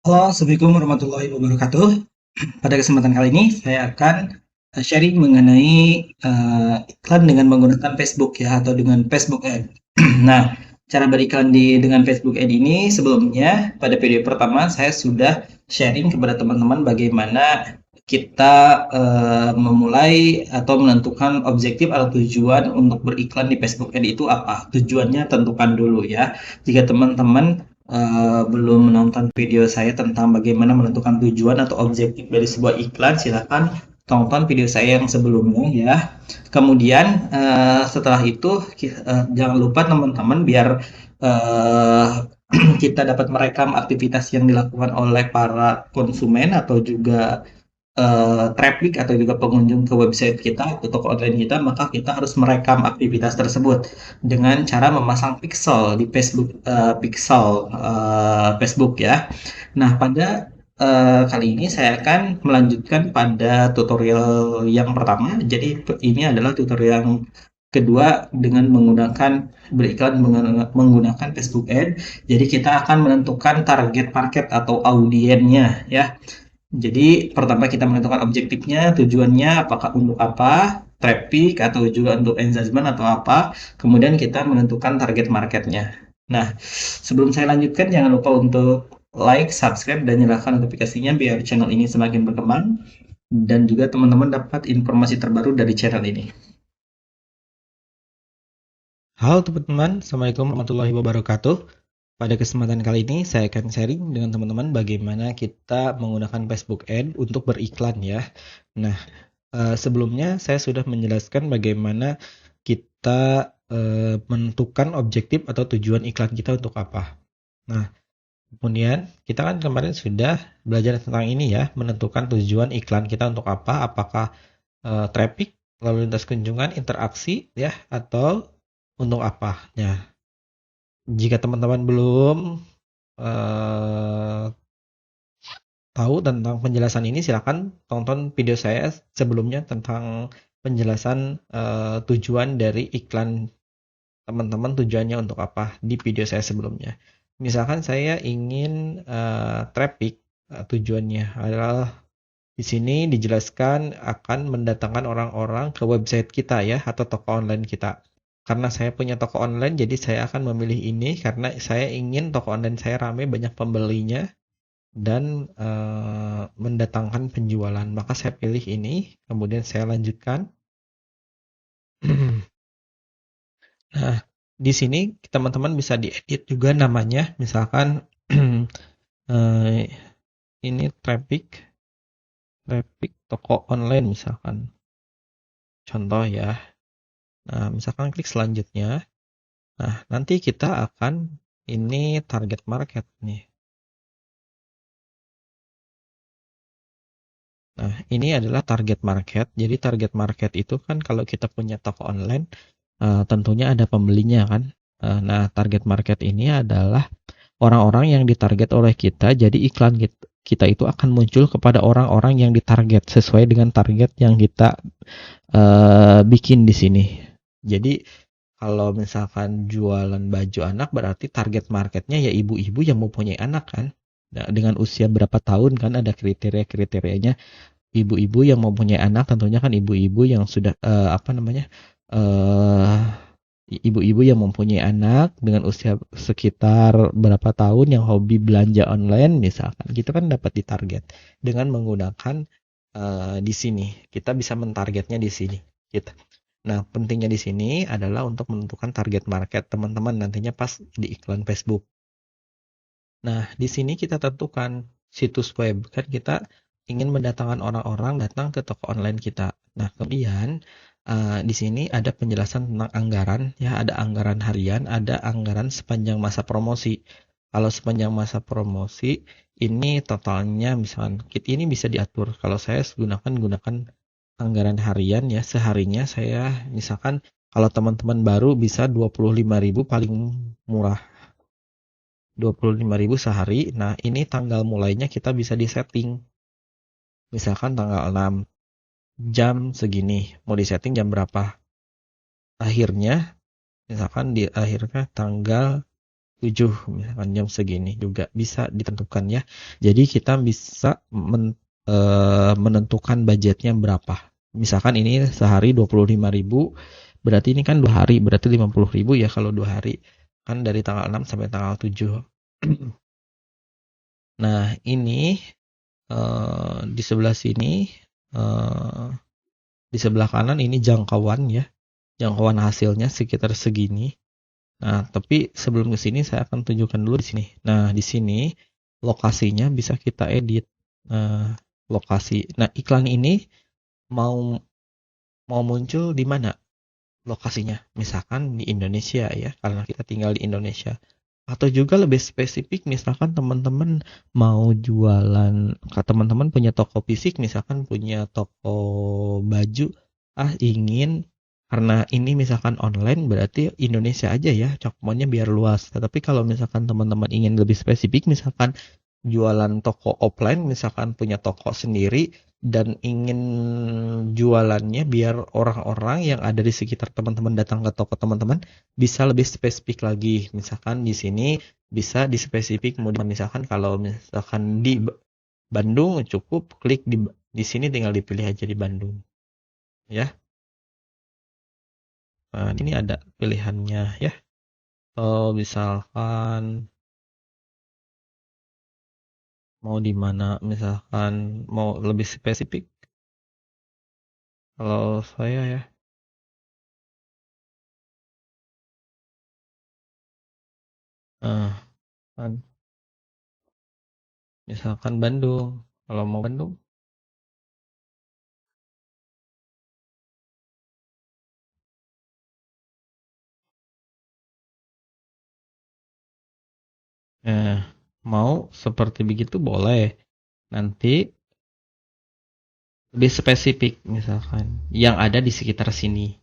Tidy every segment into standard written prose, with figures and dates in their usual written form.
Halo, Assalamualaikum warahmatullahi wabarakatuh. Pada kesempatan kali ini saya akan sharing mengenai iklan dengan menggunakan Facebook ya atau dengan Facebook Ad. Nah, cara beriklan dengan Facebook Ad ini sebelumnya pada video pertama saya sudah sharing kepada teman-teman bagaimana kita memulai atau menentukan objektif atau tujuan untuk beriklan di Facebook Ad itu apa. Tujuannya tentukan dulu ya. Jika teman-teman belum menonton video saya tentang bagaimana menentukan tujuan atau objektif dari sebuah iklan, silakan tonton video saya yang sebelumnya ya. Kemudian setelah itu jangan lupa teman-teman biar uh, kita dapat merekam aktivitas yang dilakukan oleh para konsumen atau juga traffic atau juga pengunjung ke website kita atau toko online kita, maka kita harus merekam aktivitas tersebut dengan cara memasang pixel di Facebook, Facebook ya. Nah, pada kali ini saya akan melanjutkan pada tutorial yang pertama. Jadi ini adalah tutorial yang kedua dengan menggunakan beriklan menggunakan Facebook Ad. Jadi kita akan menentukan target market atau audiennya ya. Jadi pertama kita menentukan objektifnya, tujuannya apakah untuk apa, traffic atau juga untuk engagement atau apa. Kemudian kita menentukan target marketnya. Nah, sebelum saya lanjutkan jangan lupa untuk like, subscribe, dan nyalakan notifikasinya biar channel ini semakin berkembang dan juga teman-teman dapat informasi terbaru dari channel ini. Halo teman-teman, Assalamualaikum warahmatullahi wabarakatuh. Pada kesempatan kali ini saya akan sharing dengan teman-teman bagaimana kita menggunakan Facebook Ad untuk beriklan ya. Nah, sebelumnya saya sudah menjelaskan bagaimana kita menentukan objektif atau tujuan iklan kita untuk apa. Nah, kemudian kita kan kemarin sudah belajar tentang ini ya, menentukan tujuan iklan kita untuk apa, apakah traffic, lalu lintas kunjungan, interaksi ya, atau untuk apa. Ya, jika teman-teman belum eh, tahu tentang penjelasan ini, silakan tonton video saya sebelumnya tentang penjelasan tujuan dari iklan teman-teman, tujuannya untuk apa di video saya sebelumnya. Misalkan saya ingin traffic, tujuannya adalah di sini dijelaskan akan mendatangkan orang-orang ke website kita ya atau toko online kita. Karena saya punya toko online, jadi saya akan memilih ini karena saya ingin toko online saya ramai, banyak pembelinya dan mendatangkan penjualan. Maka saya pilih ini, kemudian saya lanjutkan. Nah, di sini teman-teman bisa diedit juga namanya, misalkan eh, ini traffic toko online misalkan. Contoh ya. Nah, misalkan klik selanjutnya. Nah, nanti kita akan ini target market nih. Nah, ini adalah target market. Jadi target market itu kan kalau kita punya toko online, tentunya ada pembelinya kan. Nah, target market ini adalah orang-orang yang ditarget oleh kita. Jadi iklan kita itu akan muncul kepada orang-orang yang ditarget sesuai dengan target yang kita bikin di sini. Jadi kalau misalkan jualan baju anak berarti target marketnya ya ibu-ibu yang mempunyai anak kan. Nah, dengan usia berapa tahun kan ada kriteria-kriterianya. Ibu-ibu yang mempunyai anak tentunya kan ibu-ibu yang sudah apa namanya eh ibu-ibu yang mempunyai anak dengan usia sekitar berapa tahun yang hobi belanja online misalkan gitu kan dapat ditarget dengan menggunakan di sini kita bisa mentargetnya di sini gitu. Nah, pentingnya di sini adalah untuk menentukan target market teman-teman nantinya pas di iklan Facebook. Nah, di sini kita tentukan situs web. Kan kita ingin mendatangkan orang-orang datang ke toko online kita. Nah, kemudian di sini ada penjelasan tentang anggaran, ya ada anggaran harian, ada anggaran sepanjang masa promosi. Kalau sepanjang masa promosi ini totalnya misalkan kit ini bisa diatur. Kalau saya gunakan anggaran harian ya seharinya saya misalkan kalau teman-teman baru bisa 25.000 paling murah 25.000 sehari. Nah, ini tanggal mulainya kita bisa disetting. Misalkan tanggal 6 jam segini. Mau disetting jam berapa? Akhirnya, misalkan di akhirnya tanggal 7 misalkan jam segini juga bisa ditentukan ya. Jadi kita bisa menentukan budgetnya berapa. Misalkan ini sehari 25.000, berarti ini kan 2 hari, berarti 50.000 ya kalau 2 hari. Kan dari tanggal 6 sampai tanggal 7. Nah, ini di sebelah sini, di sebelah kanan ini jangkauan ya. Jangkauan hasilnya sekitar segini. Nah, tapi sebelum ke sini saya akan tunjukkan dulu di sini. Nah, di sini lokasinya bisa kita edit. Nah, lokasi. Nah, iklan ini mau muncul di mana lokasinya? Misalkan di Indonesia ya, karena kita tinggal di Indonesia. Atau juga lebih spesifik, misalkan teman-teman mau jualan, teman-teman punya toko fisik, misalkan punya toko baju, ingin, karena ini misalkan online berarti Indonesia aja ya, cakupannya biar luas. Tetapi kalau misalkan teman-teman ingin lebih spesifik, misalkan jualan toko offline, misalkan punya toko sendiri dan ingin jualannya biar orang-orang yang ada di sekitar teman-teman datang ke toko teman-teman bisa lebih spesifik lagi. Misalkan di sini bisa dispesifik, misalkan kalau misalkan di Bandung cukup klik di sini, tinggal dipilih aja di Bandung ya. Nah, ini ada pilihannya ya. Atau misalkan mau di mana, misalkan mau lebih spesifik. Kalau saya ya, kan misalkan Bandung. Kalau mau Bandung, mau seperti begitu boleh. Nanti lebih spesifik misalkan yang ada di sekitar sini.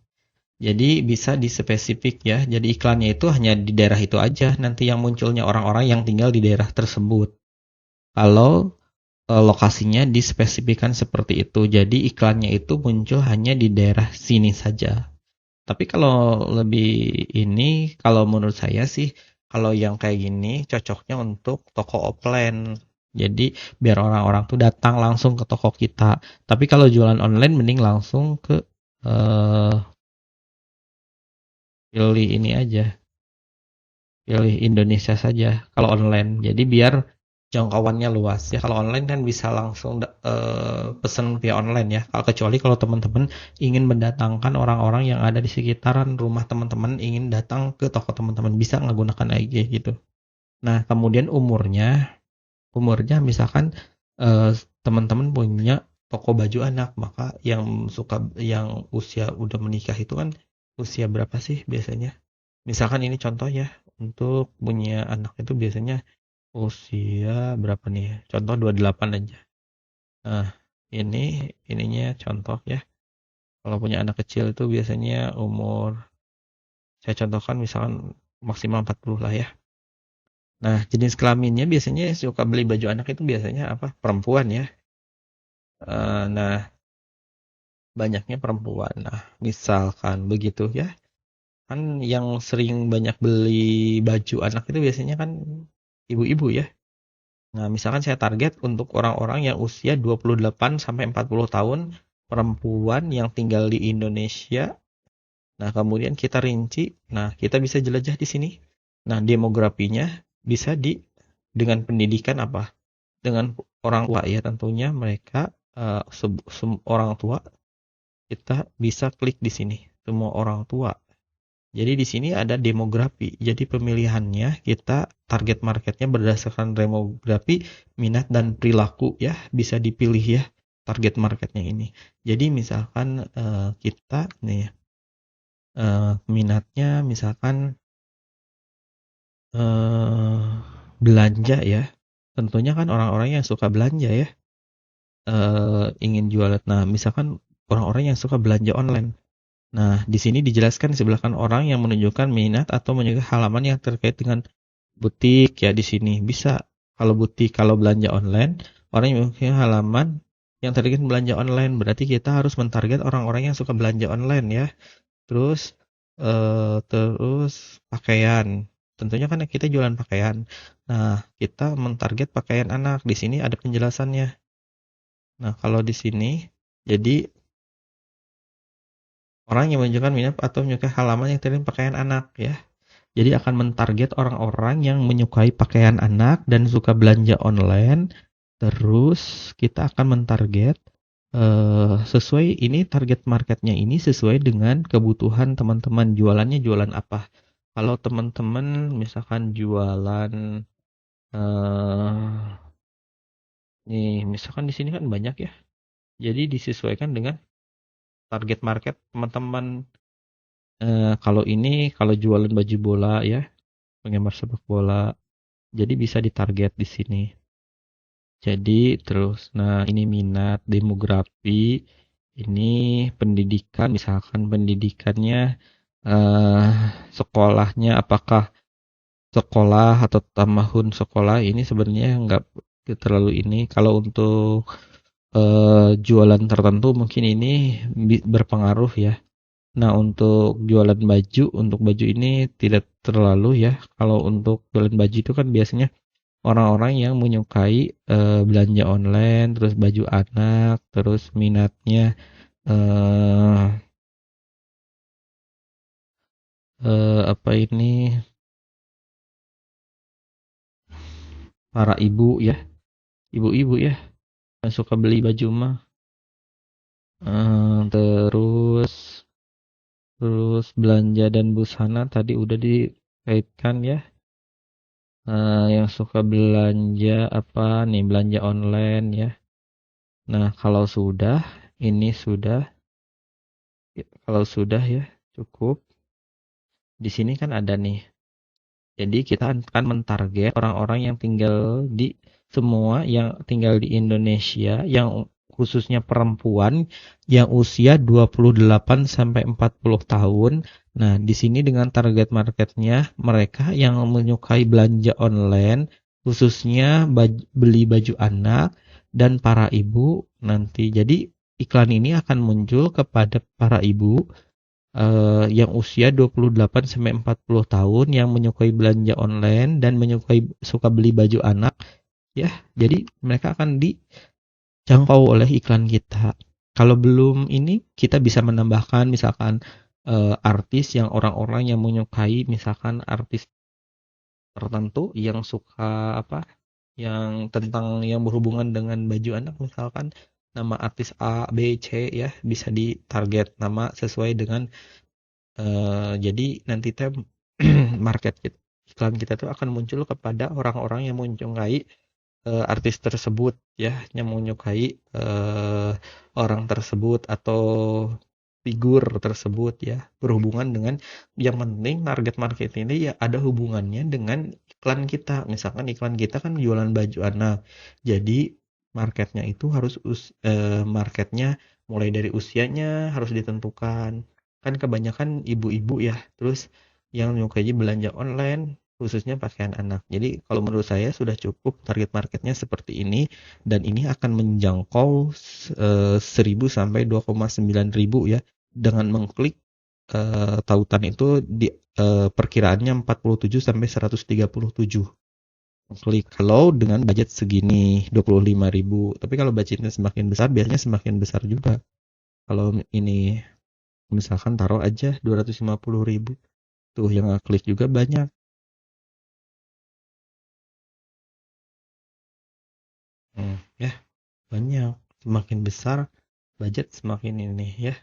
Jadi bisa dispesifik ya. Jadi iklannya itu hanya di daerah itu aja. Nanti yang munculnya orang-orang yang tinggal di daerah tersebut. Kalau lokasinya dispesifikkan seperti itu. Jadi iklannya itu muncul hanya di daerah sini saja. Tapi kalau lebih ini, kalau menurut saya sih, kalau yang kayak gini cocoknya untuk toko offline. Jadi biar orang-orang tuh datang langsung ke toko kita. Tapi kalau jualan online mending langsung ke eh, pilih ini aja, pilih Indonesia saja kalau online. Jadi biar jangkauannya luas ya. Kalau online kan bisa langsung pesen via online ya. Kecuali kalau teman-teman ingin mendatangkan orang-orang yang ada di sekitaran rumah teman-teman, ingin datang ke toko teman-teman, bisa menggunakan IG gitu. Nah, kemudian umurnya misalkan teman-teman punya toko baju anak, maka yang usia udah menikah itu kan usia berapa sih biasanya? Misalkan ini contoh ya, untuk punya anak itu biasanya usia berapa nih? Contoh 28 aja. Nah, ininya contoh ya. Kalau punya anak kecil itu biasanya umur, saya contohkan misalkan maksimal 40 lah ya. Nah, jenis kelaminnya biasanya suka beli baju anak itu biasanya apa? Perempuan ya. Nah, banyaknya perempuan. Nah, misalkan begitu ya. Kan yang sering banyak beli baju anak itu biasanya kan ibu-ibu ya. Nah, misalkan saya target untuk orang-orang yang usia 28 sampai 40 tahun, perempuan yang tinggal di Indonesia. Nah, kemudian kita rinci. Nah, kita bisa jelajah di sini. Nah, demografinya bisa dengan pendidikan apa? Dengan orang tua ya, tentunya mereka orang tua, kita bisa klik di sini, semua orang tua. Jadi di sini ada demografi. Jadi pemilihannya kita target marketnya berdasarkan demografi, minat dan perilaku ya, bisa dipilih ya target marketnya ini. Jadi misalkan kita nih minatnya misalkan belanja ya. Tentunya kan orang-orang yang suka belanja ya, ingin jualan. Nah, misalkan orang-orang yang suka belanja online. Nah, di sini dijelaskan di sebelah kanan orang yang menunjukkan minat atau menunjukkan halaman yang terkait dengan butik ya di sini. Bisa kalau butik, kalau belanja online, orang yang memiliki halaman yang terkait belanja online, berarti kita harus mentarget orang-orang yang suka belanja online ya. Terus terus pakaian. tentunya kan kita jualan pakaian. Nah, kita mentarget pakaian anak. Di sini ada penjelasannya. Nah, kalau di sini, jadi orang yang menunjukkan minat atau menyukai halaman yang terlihat pakaian anak ya. Jadi akan mentarget orang-orang yang menyukai pakaian anak dan suka belanja online. Terus kita akan mentarget sesuai ini target marketnya ini sesuai dengan kebutuhan teman-teman. Jualannya jualan apa? Kalau teman-teman misalkan jualan eh nih misalkan di sini kan banyak ya. Jadi disesuaikan dengan target market teman-teman. Kalau ini kalau jualan baju bola ya, penggemar sepak bola. Jadi bisa ditarget di sini. Jadi terus, nah ini minat, demografi, ini pendidikan, misalkan pendidikannya eh, sekolahnya apakah sekolah atau tahun sekolah ini sebenarnya nggak terlalu ini. Kalau untuk jualan tertentu mungkin ini berpengaruh ya. Nah untuk jualan baju, untuk baju ini tidak terlalu ya. Kalau untuk jualan baju itu kan biasanya orang-orang yang menyukai belanja online, terus baju anak, terus minatnya eh apa ini para ibu ya, ibu-ibu ya yang suka beli baju mah. Terus terus belanja dan busana tadi udah dikaitkan ya. Yang suka belanja apa nih belanja online ya. Nah ini sudah kalau sudah ya cukup. Di sini kan ada nih. Jadi kita akan mentarget orang-orang yang tinggal di semua yang tinggal di Indonesia yang khususnya perempuan yang usia 28 sampai 40 tahun. Nah, di sini dengan target marketnya mereka yang menyukai belanja online khususnya beli baju anak dan para ibu nanti. Jadi iklan ini akan muncul kepada para ibu yang usia 28 sampai 40 tahun yang menyukai belanja online dan suka beli baju anak ya. Jadi mereka akan dijangkau oleh iklan kita. Kalau belum ini kita bisa menambahkan misalkan artis yang orang-orang yang menyukai misalkan artis tertentu yang suka apa yang tentang yang berhubungan dengan baju anak misalkan nama artis A, B, C ya bisa ditarget nama sesuai dengan jadi nanti market iklan kita tuh akan muncul kepada orang-orang yang menyukai artis tersebut ya, yang menyukai orang tersebut atau figur tersebut ya, berhubungan dengan yang penting target market ini ya ada hubungannya dengan iklan kita. Misalkan iklan kita kan jualan baju anak. Jadi marketnya itu harus marketnya mulai dari usianya harus ditentukan. Kan kebanyakan ibu-ibu ya, terus yang menyukai belanja online khususnya pakaian anak. Jadi kalau menurut saya sudah cukup target marketnya seperti ini dan ini akan menjangkau 1000 sampai 2,9 ribu ya dengan mengklik tautan itu di perkiraannya 47 sampai 137 klik kalau dengan budget segini 25 ribu. Tapi kalau budgetnya semakin besar biasanya semakin besar juga. Kalau ini misalkan taruh aja 250 ribu tuh yang klik juga banyak. Ya banyak, semakin besar budget semakin ini ya.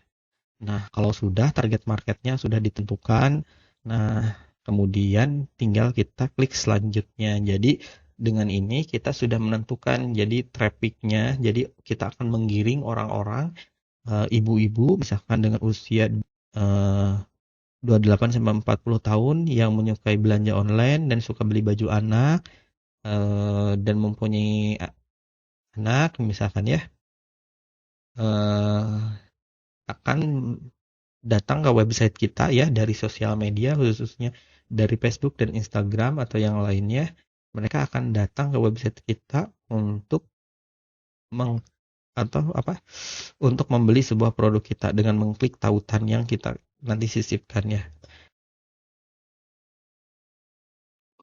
Nah, kalau sudah target marketnya sudah ditentukan, nah kemudian tinggal kita klik selanjutnya. Jadi dengan ini kita sudah menentukan jadi trafficnya, jadi kita akan menggiring orang-orang ibu-ibu misalkan dengan usia 28 sampai 40 tahun yang menyukai belanja online dan suka beli baju anak dan mempunyai anak misalkan ya eh, akan datang ke website kita ya dari sosial media khususnya dari Facebook dan Instagram atau yang lainnya. Mereka akan datang ke website kita untuk meng atau apa untuk membeli sebuah produk kita dengan mengklik tautan yang kita nanti sisipkan ya.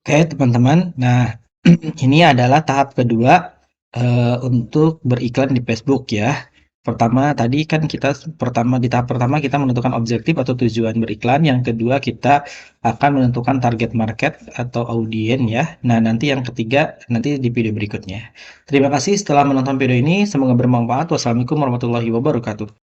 Oke, teman-teman. Nah, ini adalah tahap kedua untuk beriklan di Facebook ya. Pertama tadi kan di tahap pertama kita menentukan objektif atau tujuan beriklan, yang kedua kita akan menentukan target market atau audien ya. Nah, nanti yang ketiga nanti di video berikutnya. Terima kasih setelah menonton video ini, semoga bermanfaat. Wassalamualaikum warahmatullahi wabarakatuh.